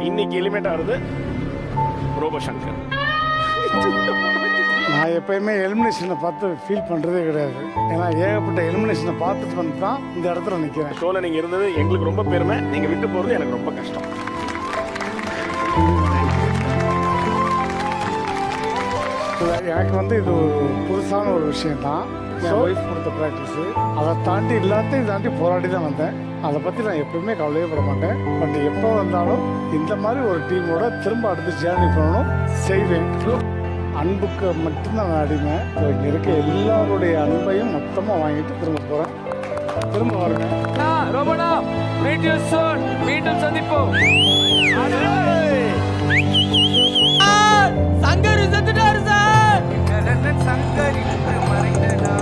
இன்னைக்கு எலிமினேட் ஆகுது ரோபோசங்கர். நான் எப்பயுமே எலிமினேஷனை பார்த்து ஃபீல் பண்ணுறதே கிடையாது. ஏன்னா ஏகப்பட்ட எலிமினேஷனை பார்த்துட்டு வந்து தான் இந்த இடத்துல நிற்கிறேன். ஷோவில் நீங்கள் இருந்தது எங்களுக்கு ரொம்ப பெருமை, நீங்கள் விட்டு போகிறது எனக்கு ரொம்ப கஷ்டம். எனக்கு வந்து இது ஒரு புதுசான ஒரு விஷயம்தான். என் ஒய்ஃப் கொடுத்த ப்ராக்டிஸு அதை தாண்டி எல்லாத்தையும் தாண்டி போராடி தான் வந்தேன். அதை பற்றி நான் எப்பவுமே கவலையே பட மாட்டேன். பட் எப்போ வந்தாலும் இந்த மாதிரி ஒரு டீமோட திரும்ப அடுத்து ஜேர்னி பண்ணணும் செய்வேன். அன்புக்கு மட்டும்தான் நான் அடிமை. இங்கே இருக்க எல்லாருடைய அன்பையும் மொத்தமாக வாங்கிட்டு திரும்ப போகிறேன். திரும்ப வரேன். மீண்டும் சந்திப்போம். சங்கர் செத்துட்டாரு சார். சங்கர் மறைந்தனா